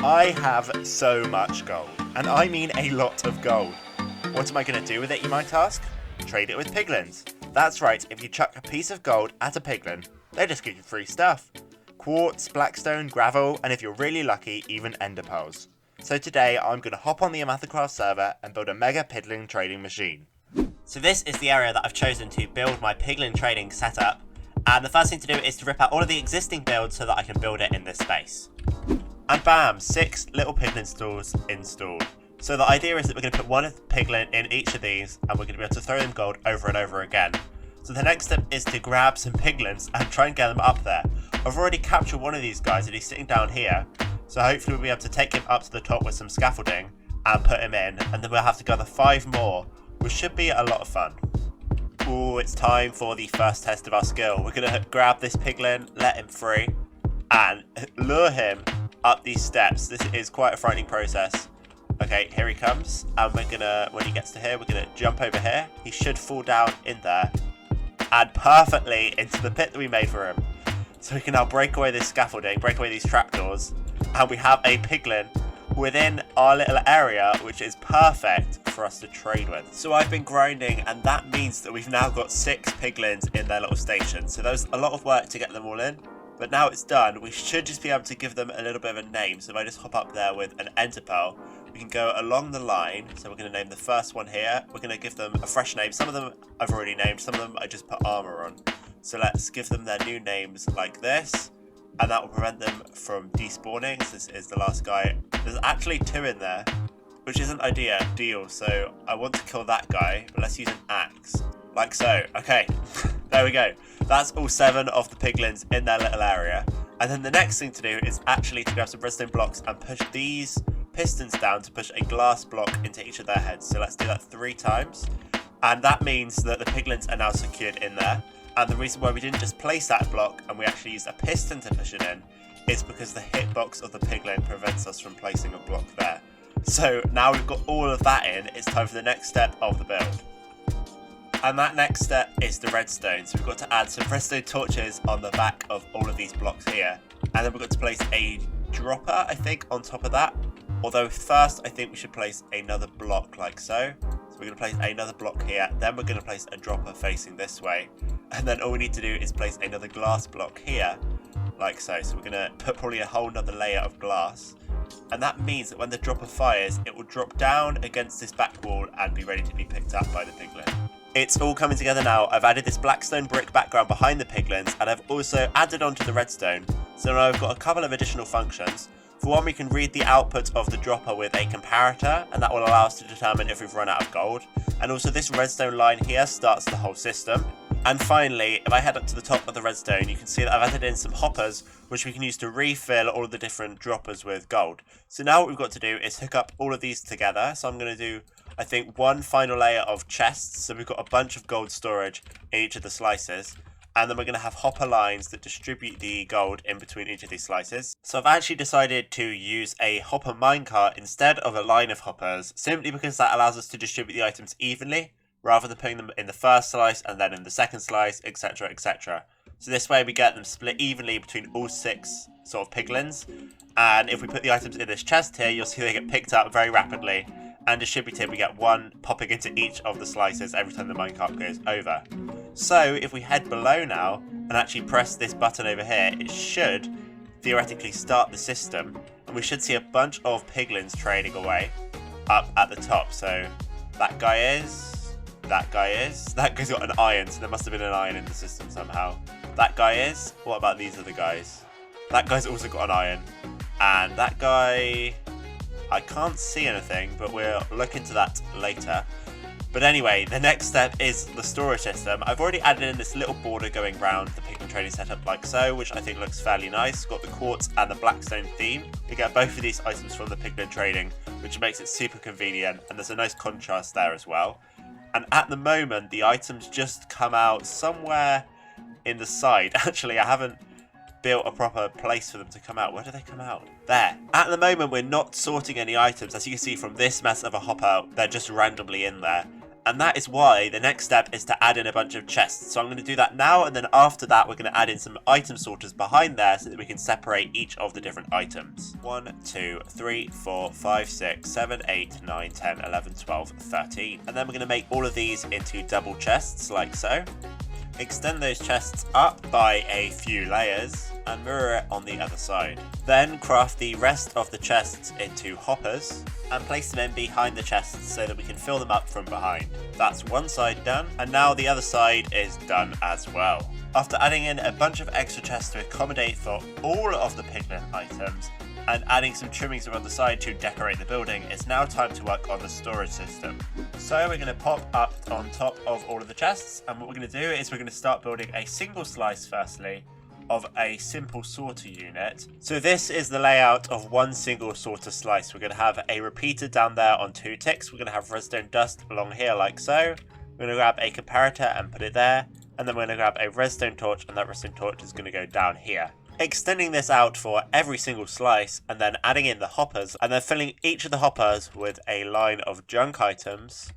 I have so much gold, and I mean a lot of gold. What am I going to do with it, you might ask? Trade it with piglins. That's right, if you chuck a piece of gold at a piglin, they just give you free stuff. Quartz, blackstone, gravel, and if you're really lucky, even ender pearls. So today I'm going to hop on the Omathacraft server and build a mega piglin trading machine. So this is the area that I've chosen to build my piglin trading setup, and the first thing to do is to rip out all of the existing builds so that I can build it in this space. And bam, 6 little piglin stalls installed. So the idea is that we're going to put one piglin in each of these, and we're going to be able to throw them gold over and over again. So the next step is to grab some piglins and try and get them up there. I've already captured one of these guys and he's sitting down here, so hopefully we'll be able to take him up to the top with some scaffolding and put him in, and then we'll have to gather 5 more, which should be a lot of fun. Ooh, it's time for the first test of our skill. We're going to grab this piglin, let him free, and lure him up these steps. This is quite a frightening process. Okay, here he comes, and we're gonna, when he gets to here, we're gonna jump over here. He should fall down in there and perfectly into the pit that we made for him. So we can now break away this scaffolding, break away these trapdoors, and we have a piglin within our little area, which is perfect for us to trade with. So I've been grinding, and that means that we've now got 6 piglins in their little station. So there's a lot of work to get them all in. But now it's done, we should just be able to give them a little bit of a name. So if I just hop up there with an ender pearl, we can go along the line. So we're going to name the first one here. We're going to give them a fresh name. Some of them I've already named, some of them I just put armor on. So let's give them their new names like this. And that will prevent them from despawning. So this is the last guy. There's actually 2 in there, which isn't ideal. So I want to kill that guy, but let's use an axe. Like so. Okay, there we go. That's all 7 of the piglins in their little area. And then the next thing to do is actually to grab some redstone blocks and push these pistons down to push a glass block into each of their heads. So let's do that 3 times. And that means that the piglins are now secured in there. And the reason why we didn't just place that block and we actually used a piston to push it in is because the hitbox of the piglin prevents us from placing a block there. So now we've got all of that in, it's time for the next step of the build. And that next step is the redstone. So we've got to add some redstone torches on the back of all of these blocks here. And then we've got to place a dropper, I think, on top of that. Although first, I think we should place another block like so. So we're going to place another block here. Then we're going to place a dropper facing this way. And then all we need to do is place another glass block here, like so. So we're going to put probably a whole nother layer of glass. And that means that when the dropper fires, it will drop down against this back wall and be ready to be picked up by the piglin. It's all coming together now. I've added this blackstone brick background behind the piglins, and I've also added onto the redstone. So now I've got a couple of additional functions. For one, we can read the output of the dropper with a comparator, and that will allow us to determine if we've run out of gold. And also this redstone line here starts the whole system. And finally, if I head up to the top of the redstone, you can see that I've added in some hoppers, which we can use to refill all of the different droppers with gold. So now what we've got to do is hook up all of these together. So I'm going to do, I think, one final layer of chests. So we've got a bunch of gold storage in each of the slices. And then we're going to have hopper lines that distribute the gold in between each of these slices. So I've actually decided to use a hopper minecart instead of a line of hoppers, simply because that allows us to distribute the items evenly, rather than putting them in the first slice and then in the second slice, etc, etc. So this way we get them split evenly between all 6 sort of piglins. And if we put the items in this chest here, you'll see they get picked up very rapidly and distributed. We get 1 popping into each of the slices every time the minecart goes over. So if we head below now and actually press this button over here, it should theoretically start the system, and we should see a bunch of piglins trading away up at the top. So that guy's got an iron, so there must have been an iron in the system somehow. That guy is, what about these other guys? That guy's also got an iron, and that guy, I can't see anything, but we'll look into that later. But anyway, the next step is the storage system. I've already added in this little border going round the piglin trading setup like so, which I think looks fairly nice. Got the quartz and the blackstone theme. You get both of these items from the piglin trading, which makes it super convenient, and there's a nice contrast there as well. And at the moment, the items just come out somewhere in the side. Actually, I haven't built a proper place for them to come out. Where do they come out? There. At the moment, we're not sorting any items. As you can see from this mess of a hopper, they're just randomly in there. And that is why the next step is to add in a bunch of chests. So I'm going to do that now, and then after that we're going to add in some item sorters behind there so that we can separate each of the different items. 1, 2, 3, 4, 5, 6, 7, 8, 9, 10, 11, 12, 13. And then we're going to make all of these into double chests like so. Extend those chests up by a few layers and mirror it on the other side. Then craft the rest of the chests into hoppers and place them in behind the chests so that we can fill them up from behind. That's one side done, and now the other side is done as well. After adding in a bunch of extra chests to accommodate for all of the piglin items, and adding some trimmings around the side to decorate the building, it's now time to work on the storage system. So we're going to pop up on top of all of the chests, and what we're going to do is we're going to start building a single slice firstly of a simple sorter unit. So this is the layout of one single sorter slice. We're going to have a repeater down there on 2 ticks. We're going to have redstone dust along here like so. We're going to grab a comparator and put it there, and then we're going to grab a redstone torch, and that redstone torch is going to go down here. Extending this out for every single slice, and then adding in the hoppers, and then filling each of the hoppers with a line of junk items.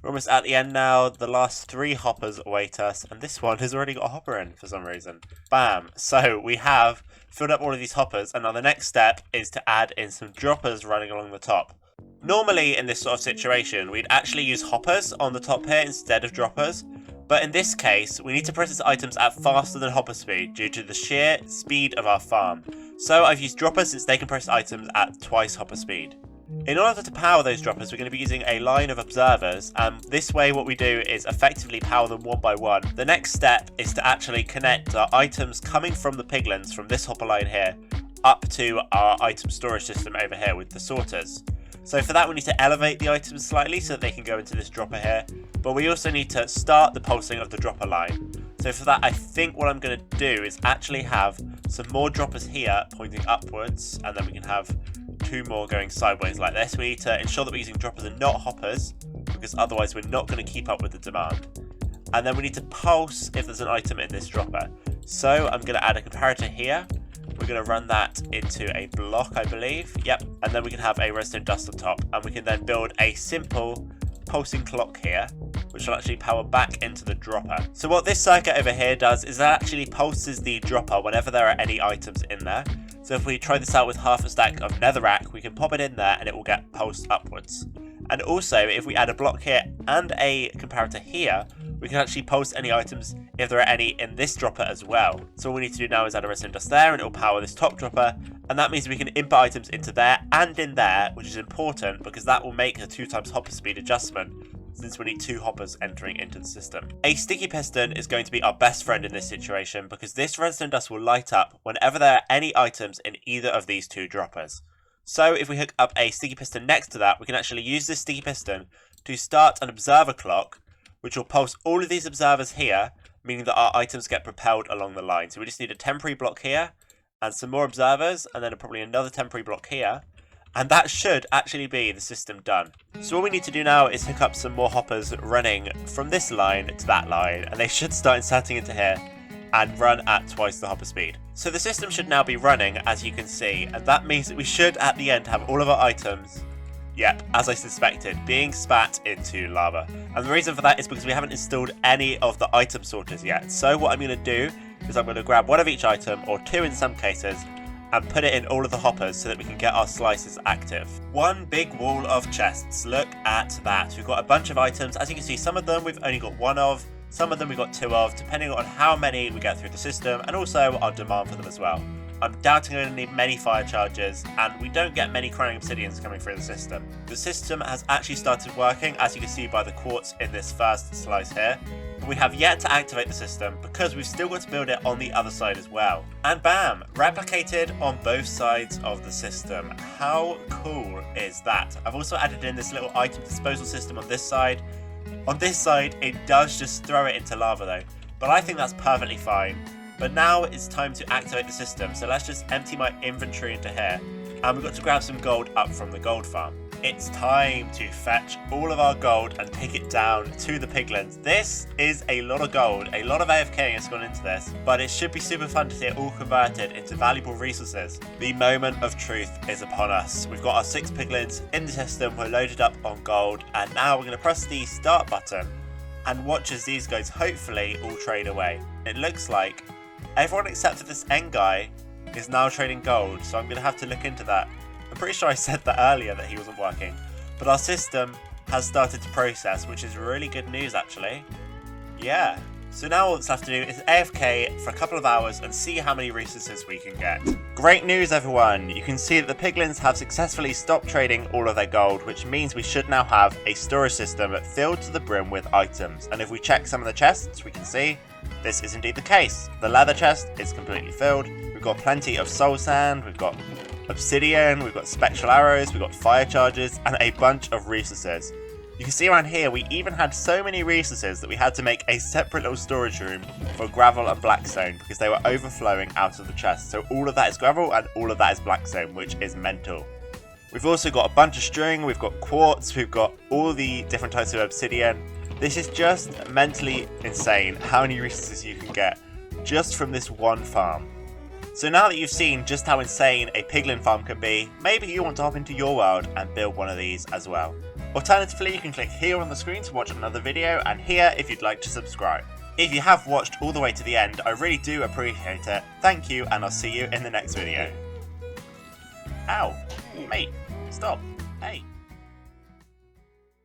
We're almost at the end now. The last 3 hoppers await us, and this one has already got a hopper in for some reason. Bam! So we have filled up all of these hoppers, and now the next step is to add in some droppers running along the top. Normally in this sort of situation, we'd actually use hoppers on the top here instead of droppers. But in this case, we need to process items at faster than hopper speed due to the sheer speed of our farm. So I've used droppers since they can process items at twice hopper speed. In order to power those droppers, we're going to be using a line of observers, and this way what we do is effectively power them one by one. The next step is to actually connect our items coming from the piglins from this hopper line here up to our item storage system over here with the sorters. So for that we need to elevate the items slightly so that they can go into this dropper here, but we also need to start the pulsing of the dropper line. So for that I think what I'm going to do is actually have some more droppers here pointing upwards, and then we can have 2 more going sideways like this. We need to ensure that we're using droppers and not hoppers, because otherwise we're not going to keep up with the demand. And then we need to pulse if there's an item in this dropper. So I'm going to add a comparator here. We're going to run that into a block, I believe. Yep. And then we can have a redstone dust on top, and we can then build a simple pulsing clock here, which will actually power back into the dropper. So what this circuit over here does is it actually pulses the dropper whenever there are any items in there. So if we try this out with half a stack of netherrack, we can pop it in there and it will get pulsed upwards. And also, if we add a block here and a comparator here, we can actually pulse any items if there are any in this dropper as well. So all we need to do now is add a redstone dust there, and it will power this top dropper, and that means we can input items into there and in there, which is important because that will make a 2 times hopper speed adjustment, since we need 2 hoppers entering into the system. A sticky piston is going to be our best friend in this situation because this redstone dust will light up whenever there are any items in either of these 2 droppers. So if we hook up a sticky piston next to that, we can actually use this sticky piston to start an observer clock, which will pulse all of these observers here, meaning that our items get propelled along the line. So we just need a temporary block here, and some more observers, and then probably another temporary block here, and that should actually be the system done. So all we need to do now is hook up some more hoppers running from this line to that line, and they should start inserting into here and run at twice the hopper speed. So the system should now be running, as you can see, and that means that we should at the end have all of our items, yep, as I suspected, being spat into lava. And the reason for that is because we haven't installed any of the item sorters yet. So what I'm going to do is I'm going to grab one of each item, or 2 in some cases, and put it in all of the hoppers so that we can get our slices active. One big wall of chests. Look at that. We've got a bunch of items. As you can see, some of them we've only got 1 of, some of them we've got 2 of, depending on how many we get through the system, and also our demand for them as well. I'm doubting we're going to need many fire charges, and we don't get many crying obsidians coming through the system. The system has actually started working, as you can see by the quartz in this first slice here, but we have yet to activate the system because we've still got to build it on the other side as well. And bam! Replicated on both sides of the system. How cool is that? I've also added in this little item disposal system on this side. On this side, it does just throw it into lava though, but I think that's perfectly fine. But now it's time to activate the system, so let's just empty my inventory into here, and we've got to grab some gold up from the gold farm. It's time to fetch all of our gold and take it down to the piglins. This is a lot of gold, a lot of AFK has gone into this, but it should be super fun to see it all converted into valuable resources. The moment of truth is upon us. We've got our 6 piglins in the system, we're loaded up on gold, and now we're going to press the start button and watch as these guys hopefully all trade away. It looks like everyone except for this end guy is now trading gold, so I'm going to have to look into that. I'm pretty sure I said that earlier that he wasn't working, but our system has started to process, which is really good news actually. Yeah, so now all that's left to do is AFK for a couple of hours and see how many resources we can get. Great news everyone, you can see that the piglins have successfully stopped trading all of their gold, which means we should now have a storage system filled to the brim with items. And if we check some of the chests, we can see this is indeed the case. The leather chest is completely filled, we've got plenty of soul sand, we've got obsidian, we've got spectral arrows, we've got fire charges, and a bunch of resources. You can see around here we even had so many resources that we had to make a separate little storage room for gravel and blackstone because they were overflowing out of the chest. So all of that is gravel and all of that is blackstone, which is mental. We've also got a bunch of string, we've got quartz, we've got all the different types of obsidian. This is just mentally insane how many resources you can get just from this one farm. So now that you've seen just how insane a piglin farm can be, maybe you want to hop into your world and build one of these as well. Alternatively, you can click here on the screen to watch another video, and here if you'd like to subscribe. If you have watched all the way to the end, I really do appreciate it. Thank you, and I'll see you in the next video. Ow, mate, stop, hey.